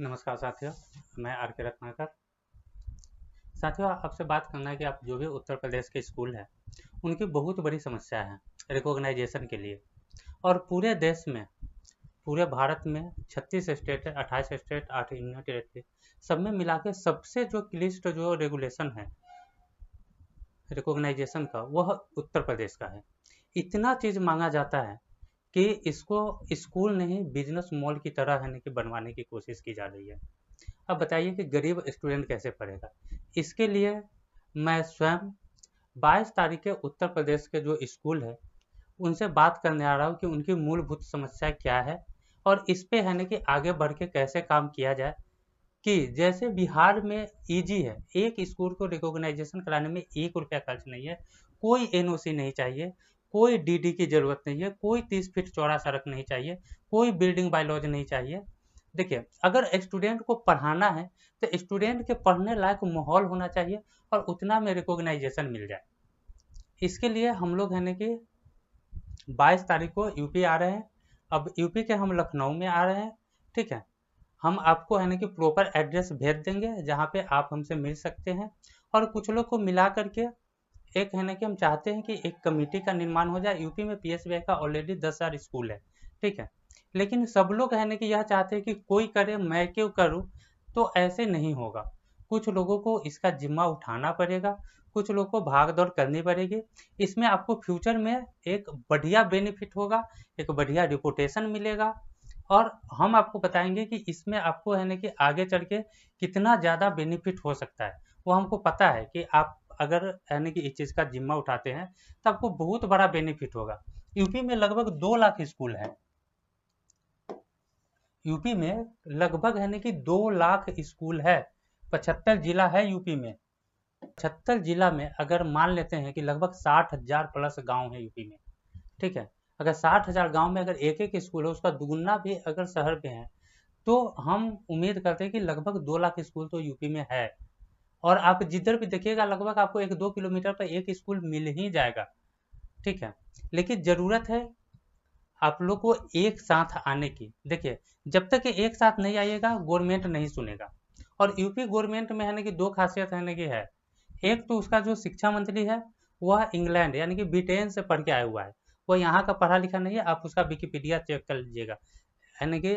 नमस्कार साथियों, मैं आर के रत्नाकर। साथियों, आपसे बात करना है कि आप जो भी उत्तर प्रदेश के स्कूल हैं उनकी बहुत बड़ी समस्या है रिकॉग्नाइजेशन के लिए। और पूरे देश में, पूरे भारत में 36 स्टेट है, 28 स्टेट, 8 यूनियन टेरिटरी, सब में मिला के सबसे जो क्लिष्ट जो रेगुलेशन है रिकॉग्नाइजेशन का, वह उत्तर प्रदेश का है। इतना चीज़ मांगा जाता है कि इसको स्कूल नहीं बिजनेस मॉल की तरह है कि बनवाने की कोशिश की जा रही है। अब बताइए कि गरीब स्टूडेंट कैसे पढ़ेगा। इसके लिए मैं स्वयं 22 तारीख के उत्तर प्रदेश के जो स्कूल है उनसे बात करने आ रहा हूँ कि उनकी मूलभूत समस्या क्या है और इस पे है ना कि आगे बढ़ के कैसे काम किया जाए। कि जैसे बिहार में इजी है, एक स्कूल को रिकॉग्नाइजेशन कराने में 1 रुपया खर्च नहीं है, कोई एनओसी नहीं चाहिए, कोई डीडी की जरूरत नहीं है, कोई 30 फीट चौड़ा सड़क नहीं चाहिए, कोई बिल्डिंग बायलॉज नहीं चाहिए। देखिए, अगर स्टूडेंट को पढ़ाना है तो स्टूडेंट के पढ़ने लायक माहौल होना चाहिए और उतना में रिकॉग्नाइजेशन मिल जाए। इसके लिए हम लोग है ना कि 22 तारीख को यूपी आ रहे हैं। अब यूपी के हम लखनऊ में आ रहे हैं, ठीक है। हम आपको है ना कि प्रॉपर एड्रेस भेज देंगे जहाँ पे आप हमसे मिल सकते हैं। और कुछ लोग को मिला करके एक है ना कि हम चाहते हैं कि एक कमेटी का निर्माण हो जाए। यूपी में पीएसबीआई का ऑलरेडी 10,000 स्कूल है, ठीक है। लेकिन सब लोग है ना कि यह चाहते हैं कि कोई करे मैं क्यों करूँ, तो ऐसे नहीं होगा। कुछ लोगों को इसका जिम्मा उठाना पड़ेगा, कुछ लोगों को भाग दौड़ करनी पड़ेगी। इसमें आपको फ्यूचर में एक बढ़िया बेनिफिट होगा, एक बढ़िया रिपोर्टेशन मिलेगा। और हम आपको बताएंगे कि इसमें आपको है ना कि आगे चल के कितना ज़्यादा बेनिफिट हो सकता है। वो हमको पता है कि आप अगर है ना कि इस चीज़ का जिम्मा उठाते हैं तो आपको बहुत बड़ा बेनिफिट होगा। यूपी में लगभग 2 लाख स्कूल है। यूपी में लगभग है ना कि 2 लाख स्कूल है। 75 जिला है यूपी में। 75 जिला में अगर मान लेते हैं कि लगभग 60,000 प्लस गांव है यूपी में, ठीक है। अगर 60,000 गांव में अगर एक एक स्कूल है, उसका दुगुना भी अगर शहर में है, तो हम उम्मीद करते हैं कि लगभग 2 लाख स्कूल तो यूपी में है। और आप जिधर भी देखिएगा लगभग आपको 1-2 किलोमीटर पर एक स्कूल मिल ही जाएगा, ठीक है। लेकिन ज़रूरत है आप लोग को एक साथ आने की। देखिए, जब तक कि एक साथ नहीं आइएगा गवर्नमेंट नहीं सुनेगा। और यूपी गवर्नमेंट में है ना कि 2 खासियत है ना कि है। एक तो उसका जो शिक्षा मंत्री है वह इंग्लैंड यानी कि ब्रिटेन से पढ़ के आया हुआ है, वो यहाँ का पढ़ा लिखा नहीं है। आप उसका विकिपीडिया चेक कर लीजिएगा, यानी कि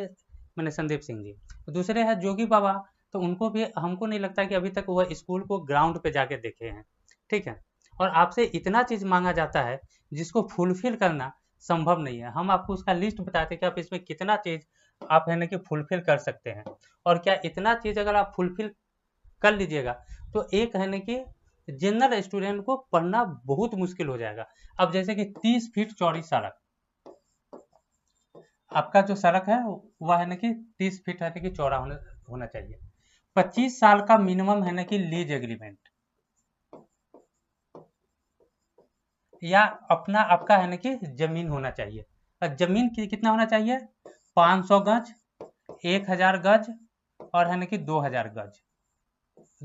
मैंने संदीप सिंह जी। दूसरे है जोगी बाबा, तो उनको भी हमको नहीं लगता कि अभी तक वह स्कूल को ग्राउंड पे जाके देखे हैं, ठीक है। और आपसे इतना चीज मांगा जाता है जिसको फुलफिल करना संभव नहीं है। हम आपको उसका लिस्ट बताते हैं कि आप इसमें कितना चीज आप है ना कि फुलफिल कर सकते हैं। और क्या इतना चीज अगर आप फुलफिल कर लीजिएगा तो एक है ना कि जनरल स्टूडेंट को पढ़ना बहुत मुश्किल हो जाएगा। अब जैसे कि 30 फीट चौड़ी सड़क, आपका जो सड़क है वह है ना कि 30 फीट है ना कि चौड़ा होना चाहिए। 25 साल का मिनिमम है ना कि लीज एग्रीमेंट, या अपना आपका है ना कि जमीन होना चाहिए। और जमीन कितना होना चाहिए? 500 गज, 1000 गज, और है ना कि 2000 गज।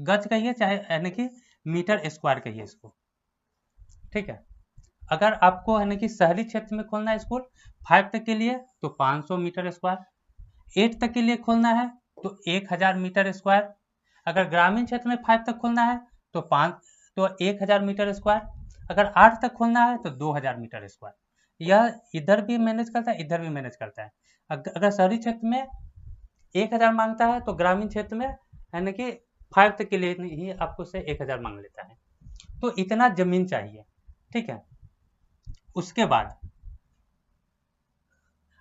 गज कहिए चाहे है ना कि मीटर स्क्वायर कहिए इसको, ठीक है। अगर आपको है ना कि शहरी क्षेत्र में खोलना है स्कूल 5 तक के लिए तो 500 मीटर स्क्वायर, 8 तक के लिए खोलना है तो 1000 मीटर स्क्वायर। अगर ग्रामीण क्षेत्र में 5 तक खोलना है तो 1000 मीटर स्क्वायर। अगर 8 तक खोलना है तो 2000 मीटर स्क्वायर। यह इधर भी मैनेज करता है, इधर भी मैनेज करता है। अगर शहरी क्षेत्र में 1000 मांगता है तो ग्रामीण क्षेत्र में है ना कि 5 तक के लिए ही आपको से 1000 मांग लेता है। तो इतना जमीन चाहिए, ठीक है। उसके बाद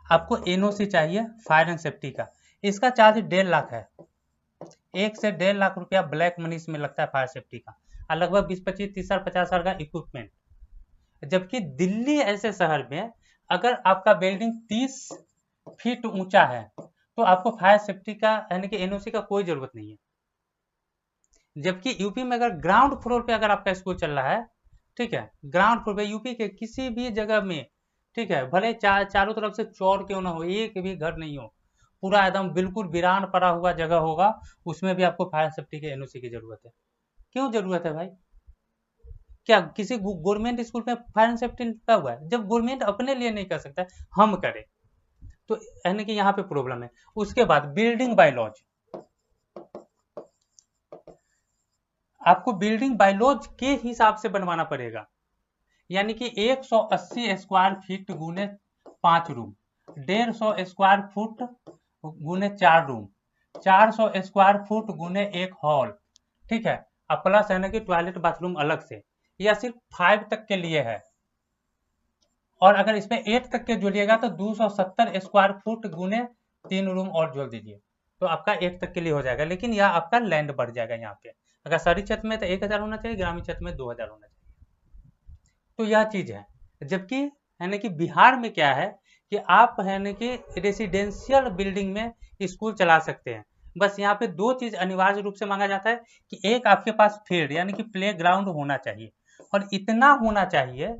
आपको एनओसी चाहिए फायर एंड सेफ्टी का। इसका चार्ज 1.5 लाख है। 1 से 1.5 लाख रुपया ब्लैक मनी इसमें लगता है फायर सेफ्टी का, और लगभग 20-25-30-50 का इक्विपमेंट। जबकि दिल्ली ऐसे शहर में अगर आपका बिल्डिंग 30 फीट ऊंचा है तो आपको फायर सेफ्टी का यानी कि एनओसी का कोई जरूरत नहीं है। जबकि यूपी में अगर ग्राउंड फ्लोर पे अगर आपका स्कूल चल रहा है, ठीक है, ग्राउंड फ्लोर पे यूपी के किसी भी जगह में, ठीक है, भले चारों तरफ से चौर क्यों ना हो, एक भी घर नहीं हो, पूरा एकदम बिल्कुल वीरान पड़ा हुआ जगह होगा, उसमें भी आपको फायर सेफ्टी के एनओसी की जरूरत है। क्यों जरूरत है भाई? क्या किसी गवर्नमेंट स्कूल में फायर एंड सेफ्टी लिखा हुआ है? जब गवर्नमेंट अपने लिए नहीं कर सकता हम करें, तो यानी कि यहाँ पे प्रॉब्लम है। उसके बाद बिल्डिंग बाय लॉज, आपको बिल्डिंग बायलॉज के हिसाब से बनवाना पड़ेगा, यानी कि 180 स्क्वायर फीट गुने 5 रूम, 150 स्क्वायर फुट गुने 4 रूम, 400 स्क्वायर फुट गुने 1 हॉल, ठीक है। अब प्लस है ना कि टॉयलेट बाथरूम अलग से, या सिर्फ 5 तक के लिए है। और अगर इसमें 8 तक के जोड़िएगा तो 270 स्क्वायर फुट गुने 3 रूम और जोड़ दीजिए, तो आपका 8 तक के लिए हो जाएगा। लेकिन यह आपका लैंड बढ़ जाएगा यहाँ पे, अगर शहरी क्षेत्र में तो 1000 होना चाहिए, ग्रामीण क्षेत्र में 2000 होना चाहिए। तो यह चीज है। जबकि है ना कि बिहार में क्या है कि आप है ना कि रेसिडेंशियल बिल्डिंग में स्कूल चला सकते हैं। बस यहाँ पे 2 चीज अनिवार्य रूप से मांगा जाता है कि एक आपके पास फील्ड यानी कि प्ले ग्राउंड होना चाहिए, और इतना होना चाहिए,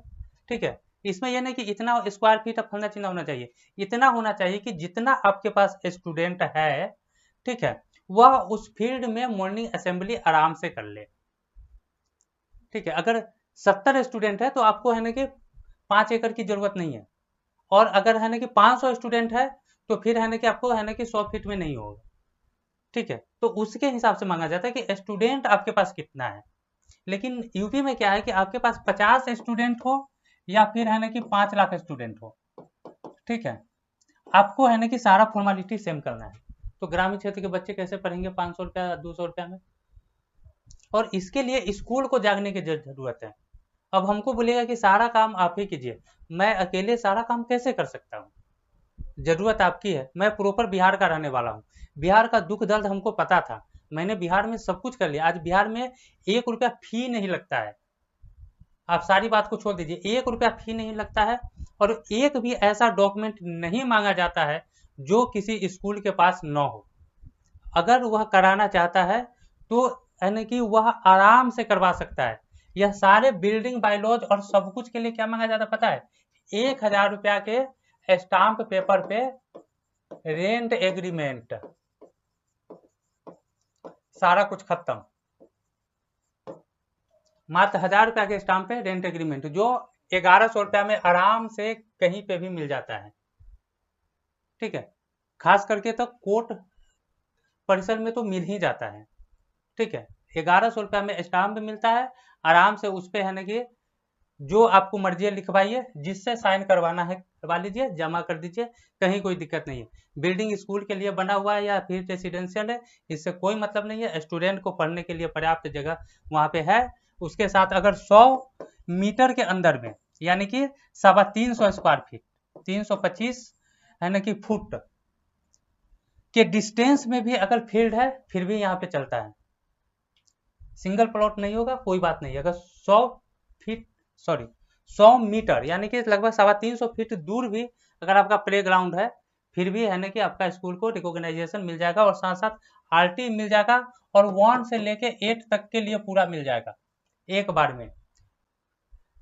ठीक है। इसमें यह नहीं कि इतना स्क्वायर फीट फलना चिन्ह होना चाहिए, इतना होना चाहिए कि जितना आपके पास स्टूडेंट है, ठीक है, वह उस फील्ड में मॉर्निंग असेंबली आराम से कर ले, ठीक है। अगर 70 स्टूडेंट है तो आपको है ना कि 5 एकड़ की जरूरत नहीं है, और अगर है ना कि 500 स्टूडेंट है तो फिर है ना कि आपको है ना कि 100 फीट में नहीं होगा, ठीक है। तो उसके हिसाब से मांगा जाता है कि स्टूडेंट आपके पास कितना है। लेकिन यूपी में क्या है कि आपके पास 50 स्टूडेंट हो या फिर है ना कि 5 लाख स्टूडेंट हो, ठीक है, आपको है ना कि सारा फॉर्मेलिटी सेम करना है। तो ग्रामीण क्षेत्र के बच्चे कैसे पढ़ेंगे 500 रुपया 200 रुपया में? और इसके लिए स्कूल को जागने की जरूरत है। अब हमको बोलेगा कि सारा काम आप ही कीजिए, मैं अकेले सारा काम कैसे कर सकता हूँ? जरूरत आपकी है। मैं प्रॉपर बिहार का रहने वाला हूँ, बिहार का दुख दर्द हमको पता था, मैंने बिहार में सब कुछ कर लिया। आज बिहार में 1 रुपया फी नहीं लगता है, आप सारी बात को छोड़ दीजिए, 1 रुपया फी नहीं लगता है, और एक भी ऐसा डॉक्यूमेंट नहीं मांगा जाता है जो किसी स्कूल के पास न हो। अगर वह कराना चाहता है तो यानी कि वह आराम से करवा सकता है। यह सारे बिल्डिंग बायलॉज और सब कुछ के लिए क्या मांगा जाता पता है? 1000 रुपया के स्टाम्प पेपर पे रेंट एग्रीमेंट, सारा कुछ खत्म। मात्र 1000 रुपया के स्टाम्प पे रेंट एग्रीमेंट, जो 1100 रुपया में आराम से कहीं पे भी मिल जाता है, ठीक है। खास करके तो कोर्ट परिसर में तो मिल ही जाता है, ठीक है। 1100 रुपया में स्टाम्प मिलता है, आराम से उस पे है ना कि जो आपको मर्जी है लिखवाइए, जिससे साइन करवाना है करवा लीजिए, जमा कर दीजिए, कहीं कोई दिक्कत नहीं है। बिल्डिंग स्कूल के लिए बना हुआ है या फिर रेसिडेंशियल है, इससे कोई मतलब नहीं है। स्टूडेंट को पढ़ने के लिए पर्याप्त जगह वहां पे है। उसके साथ अगर 100 मीटर के अंदर में यानी कि 350 स्क्वायर फीट 325 है ना कि फुट के डिस्टेंस में भी अगर फील्ड है फिर भी यहाँ पे चलता है। सिंगल प्लॉट नहीं होगा कोई बात नहीं, अगर 100 मीटर यानी कि लगभग 350 फीट दूर भी अगर आपका प्ले ग्राउंड है, फिर भी है ना कि आपका स्कूल को रिकॉग्नाइजेशन मिल जाएगा, और साथ साथ आरटी मिल जाएगा, और 1 से लेके 8 तक के लिए पूरा मिल जाएगा एक बार में।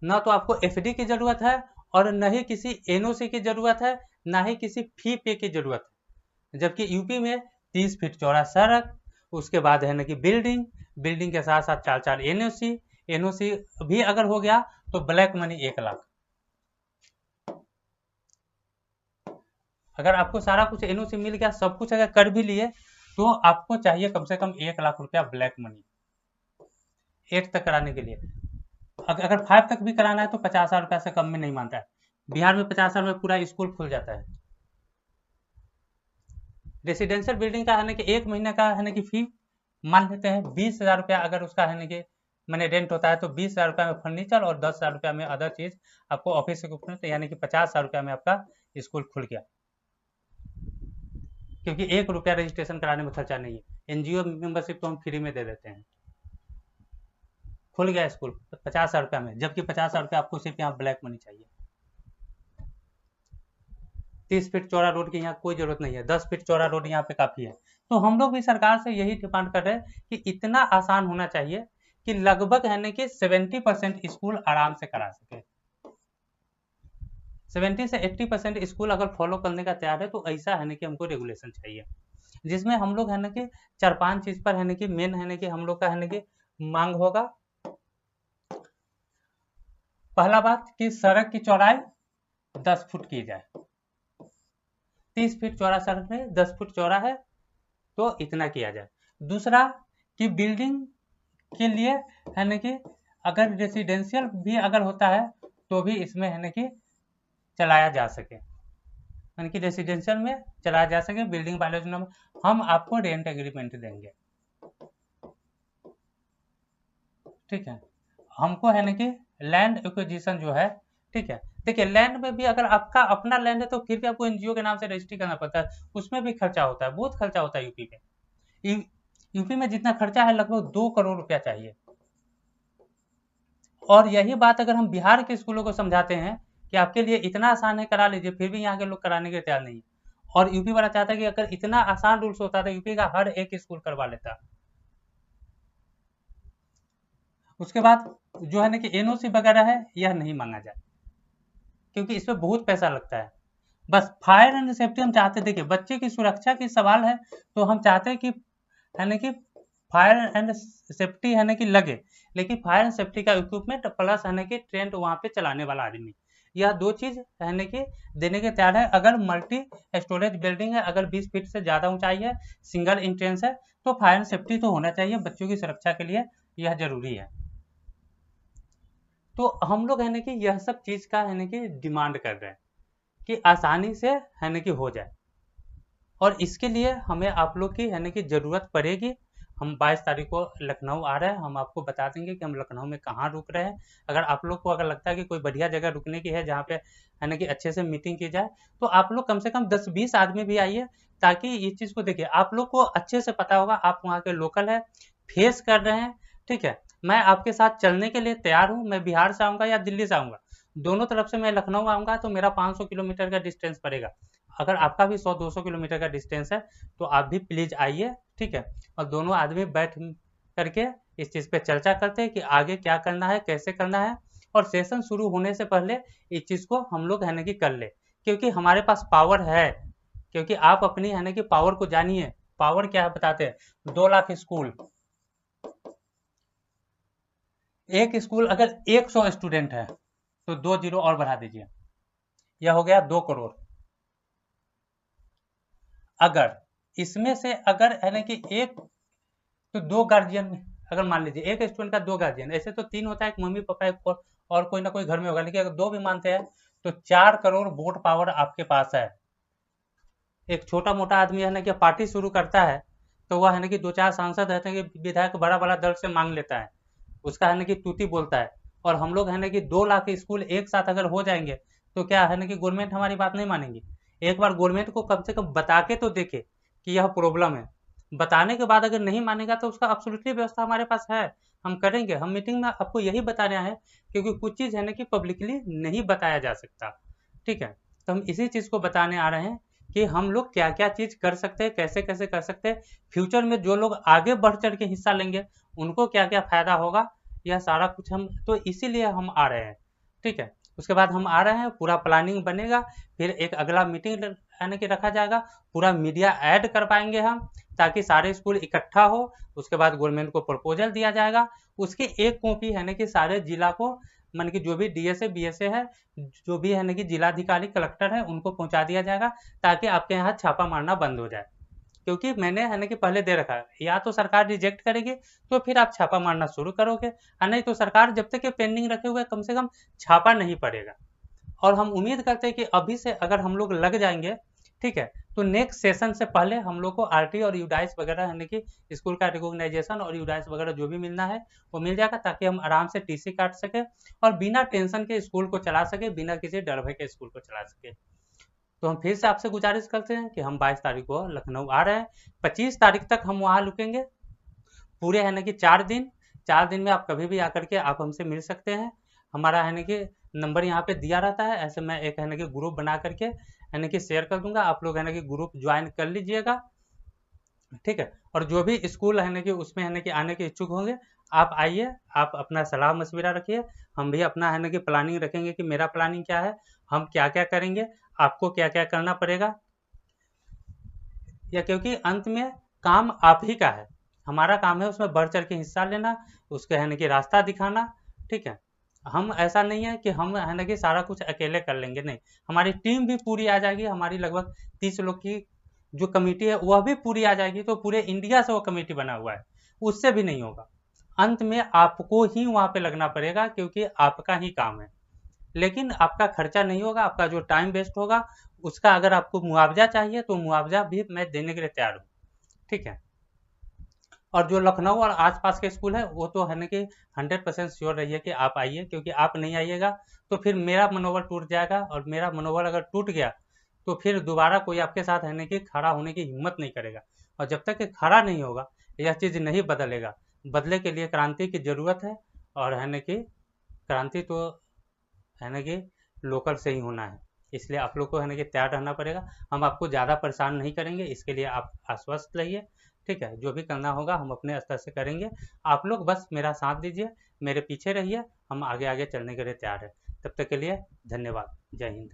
ना तो आपको एफडी की जरूरत है, और न ही किसी एनओसी की जरूरत है, ना ही किसी फी पे की जरूरत है। जबकि यूपी में 30 फीट चौड़ा सड़क, उसके बाद है ना कि बिल्डिंग के साथ साथ 4 एनओसी भी अगर हो गया तो ब्लैक मनी 1 लाख। अगर आपको सारा कुछ एनओसी मिल गया, सब कुछ अगर कर भी लिए, तो आपको चाहिए कम से कम 1 लाख रुपया ब्लैक मनी 8 तक कराने के लिए। अगर 5 तक भी कराना है तो 50,000 रुपया से कम में नहीं मानता है। बिहार में 50,000 में पूरा स्कूल खुल जाता है। रेसिडेंशियल बिल्डिंग का है ना कि 1 महीने का है ना कि फी मान लेते हैं 20,000 रुपया, अगर उसका है ना कि मैंने रेंट होता है तो 20,000 रुपया में फर्नीचर और 10,000 रुपया में अदर चीज आपको ऑफिस इक्विपमेंट, यानी कि 50,000 रुपया में आपका स्कूल खुल गया। क्योंकि 1 रुपया रजिस्ट्रेशन कराने में खर्चा नहीं है, एनजीओ मेंबरशिप तो हम फ्री में दे देते हैं। खुल गया स्कूल 50,000 रुपया में, जबकि 50,000 रुपया आपको सिर्फ यहाँ ब्लैक मनी चाहिए। 30 फीट चौड़ा रोड की यहाँ कोई जरूरत नहीं है, 10 फीट चौड़ा रोड यहाँ पे काफी है। तो हम लोग भी सरकार से यही डिमांड कर रहे हैं कि इतना आसान होना चाहिए कि लगभग है ना कि 70% स्कूल आराम से करा सके। 70 से 80% स्कूल अगर फॉलो करने का तैयार है तो ऐसा है ना कि हमको रेगुलेशन चाहिए, जिसमें हम लोग है ना कि 4-5 चीज पर है ना कि मेन है ना कि हम लोग का है ना कि मांग होगा। पहला बात कि सड़क की चौड़ाई 10 फुट की जाए, 30 फीट चौड़ा सड़क में 10 फुट चौड़ा है तो इतना किया जाए। दूसरा कि बिल्डिंग के लिए है ना कि अगर रेसिडेंशियल भी अगर होता है तो भी इसमें है ना कि चलाया जा सके, यानी कि रेसिडेंशियल में चलाया जा सके। बिल्डिंग बायोलॉजी में हम आपको रेंट एग्रीमेंट देंगे, ठीक है। हमको है ना कि लैंड एक्विजिशन जो है, ठीक है। देखिए लैंड में भी अगर आपका अपना लैंड है तो फिर भी आपको एनजीओ के नाम से रजिस्ट्री करना पड़ता है, उसमें भी खर्चा होता है, बहुत खर्चा होता है यूपी में। यूपी में जितना खर्चा है लगभग 2 करोड़ रुपया चाहिए। और यही बात अगर हम बिहार के स्कूलों को समझाते हैं कि आपके लिए इतना आसान है करा लीजिए, फिर भी यहाँ के लोग कराने के तैयार नहीं। और यूपी वाला चाहता है कि अगर इतना आसान रूल्स होता तो यूपी का हर एक स्कूल करवा लेता। उसके बाद जो है ना कि एनओसी वगैरह है यह नहीं मांगा जाए, क्योंकि इसमें बहुत पैसा लगता है। बस फायर एंड सेफ्टी हम चाहते, देखिए बच्चे की सुरक्षा की सवाल है तो हम चाहते हैं कि है ना कि फायर एंड सेफ्टी है ना कि लगे, लेकिन फायर एंड सेफ्टी का इक्विपमेंट प्लस है ना कि ट्रेंड वहाँ पे चलाने वाला आदमी, यह दो चीज है ना कि देने के तैयार है। अगर मल्टी स्टोरेज बिल्डिंग है, अगर 20 फीट से ज़्यादा ऊंचाई है, सिंगल इंट्रेंस है, तो फायर एंड सेफ्टी तो होना चाहिए, बच्चों की सुरक्षा के लिए यह जरूरी है। तो हम लोग है ना कि यह सब चीज़ का है ना कि डिमांड कर रहे हैं कि आसानी से है ना कि हो जाए, और इसके लिए हमें आप लोग की है ना कि ज़रूरत पड़ेगी। हम 22 तारीख को लखनऊ आ रहे हैं, हम आपको बता देंगे कि हम लखनऊ में कहाँ रुक रहे हैं। अगर आप लोग को अगर लगता है कि कोई बढ़िया जगह रुकने की है जहाँ पे है ना कि अच्छे से मीटिंग की जाए, तो आप लोग कम से कम 10-20 आदमी भी आइए, ताकि इस चीज़ को देखिए आप लोग को अच्छे से पता होगा, आप वहाँ के लोकल है, फेस कर रहे हैं, ठीक है। मैं आपके साथ चलने के लिए तैयार हूँ, मैं बिहार से आऊँगा या दिल्ली से आऊँगा, दोनों तरफ से मैं लखनऊ आऊँगा तो मेरा 500 किलोमीटर का डिस्टेंस पड़ेगा। अगर आपका भी 100-200 किलोमीटर का डिस्टेंस है तो आप भी प्लीज आइए, ठीक है। और दोनों आदमी बैठ करके इस चीज़ पे चर्चा करते हैं कि आगे क्या करना है, कैसे करना है, और सेशन शुरू होने से पहले इस चीज़ को हम लोग है ना कि कर ले, क्योंकि हमारे पास पावर है। क्योंकि आप अपनी है ना कि पावर को जानिए, पावर क्या है बताते हैं। 2 लाख स्कूल, एक स्कूल अगर 100 स्टूडेंट है तो 2 जीरो और बढ़ा दीजिए, यह हो गया 2 करोड़। अगर इसमें से अगर है ना कि एक, तो 2 गार्जियन, अगर मान लीजिए एक स्टूडेंट का 2 गार्जियन, ऐसे तो 3 होता है, एक मम्मी पापा एक और कोई ना कोई घर में होगा, लेकिन अगर 2 भी मानते हैं तो 4 करोड़ वोट पावर आपके पास है। एक छोटा मोटा आदमी है ना कि पार्टी शुरू करता है तो वह है ना कि 2-4 सांसद रहते हैं कि विधायक बड़ा बड़ा दल से मांग लेता है, उसका है ना कि तूती बोलता है। और हम लोग है ना कि 2 लाख स्कूल एक साथ अगर हो जाएंगे तो क्या है ना कि गवर्नमेंट हमारी बात नहीं मानेंगी। एक बार गवर्नमेंट को कम से कम बता के तो देखे कि यह प्रॉब्लम है, बताने के बाद अगर नहीं मानेगा तो उसका एब्सोल्युटली व्यवस्था हमारे पास है, हम करेंगे। हम मीटिंग में आपको यही बताना है, क्योंकि कुछ चीज़ है ना कि पब्लिकली नहीं बताया जा सकता, ठीक है। तो हम इसी चीज़ को बताने आ रहे हैं कि हम लोग क्या क्या चीज़ कर सकते हैं, कैसे कैसे कर सकते हैं, फ्यूचर में जो लोग आगे बढ़ चढ़ के हिस्सा लेंगे उनको क्या क्या फायदा होगा, यह सारा कुछ हम तो इसीलिए हम आ रहे हैं, ठीक है। उसके बाद हम आ रहे हैं, पूरा प्लानिंग बनेगा, फिर एक अगला मीटिंग यानी कि रखा जाएगा, पूरा मीडिया ऐड कर पाएंगे हम, ताकि सारे स्कूल इकट्ठा हो। उसके बाद गवर्नमेंट को प्रपोजल दिया जाएगा, उसकी एक कॉपी है ना कि सारे जिला को, मान कि जो भी डीएसए बीएसए है, जो भी है ना कि जिलाधिकारी कलेक्टर है, उनको पहुंचा दिया जाएगा, ताकि आपके यहाँ छापा मारना बंद हो जाए। क्योंकि मैंने है ना कि पहले दे रखा है, या तो सरकार रिजेक्ट करेगी तो फिर आप छापा मारना शुरू करोगे, और नहीं तो सरकार जब तक ये पेंडिंग रखे हुए कम से कम छापा नहीं पड़ेगा। और हम उम्मीद करते हैं कि अभी से अगर हम लोग लग जाएंगे, ठीक है, तो नेक्स्ट सेशन से पहले हम लोग को आरटी और यूडाइस वगैरह है कि स्कूल का रिकॉग्नाइजेशन और यूडाइस वगैरह जो भी मिलना है वो मिल जाएगा, ताकि हम आराम से टीसी काट सके और बिना टेंशन के स्कूल को चला सके, बिना किसी डर भय के स्कूल को चला सके। तो हम फिर से आपसे गुजारिश करते हैं कि हम 22 तारीख को लखनऊ आ रहे हैं, 25 तारीख तक हम वहाँ रुकेंगे, पूरे है ना कि 4 दिन में आप कभी भी आकर के आप हमसे मिल सकते हैं। हमारा है ना कि नंबर यहाँ पे दिया रहता है, ऐसे मैं एक है ना कि ग्रुप बना करके है ना कि शेयर कर दूंगा, आप लोग है ना कि ग्रुप ज्वाइन कर लीजिएगा, ठीक है। और जो भी स्कूल है ना कि उसमें है ना कि आने के इच्छुक होंगे, आप आइए, आप अपना सलाह मशविरा रखिए, हम भी अपना है ना कि प्लानिंग रखेंगे कि मेरा प्लानिंग क्या है, हम क्या क्या करेंगे, आपको क्या क्या करना पड़ेगा, या क्योंकि अंत में काम आप ही का है, हमारा काम है उसमें बढ़ चढ़ के हिस्सा लेना, उसके है ना कि रास्ता दिखाना, ठीक है। हम ऐसा नहीं है कि हम है ना कि सारा कुछ अकेले कर लेंगे, नहीं, हमारी टीम भी पूरी आ जाएगी, हमारी लगभग 30 लोग की जो कमेटी है वह भी पूरी आ जाएगी, तो पूरे इंडिया से वो कमेटी बना हुआ है, उससे भी नहीं होगा। अंत में आपको ही वहाँ पे लगना पड़ेगा, क्योंकि आपका ही काम है। लेकिन आपका खर्चा नहीं होगा, आपका जो टाइम वेस्ट होगा उसका अगर आपको मुआवजा चाहिए तो मुआवजा भी मैं देने के लिए तैयार हूँ। ठीक है। और जो लखनऊ और आसपास के स्कूल है वो तो है ना कि 100% श्योर रहिए कि आप आइए, क्योंकि आप नहीं आइएगा तो फिर मेरा मनोबल टूट जाएगा, और मेरा मनोबल अगर टूट गया तो फिर दोबारा कोई आपके साथ है ना कि खड़ा होने की हिम्मत नहीं करेगा। और जब तक कि खड़ा नहीं होगा, यह चीज़ नहीं बदलेगा। बदले के लिए क्रांति की ज़रूरत है, और है ना कि क्रांति तो है ना कि लोकल से ही होना है। इसलिए आप लोग को है ना कि तैयार रहना पड़ेगा। हम आपको ज़्यादा परेशान नहीं करेंगे, इसके लिए आप आश्वस्त रहिए। ठीक है, जो भी करना होगा हम अपने स्तर से करेंगे। आप लोग बस मेरा साथ दीजिए, मेरे पीछे रहिए, हम आगे आगे चलने के लिए तैयार हैं। तब तक के लिए धन्यवाद। जय हिंद।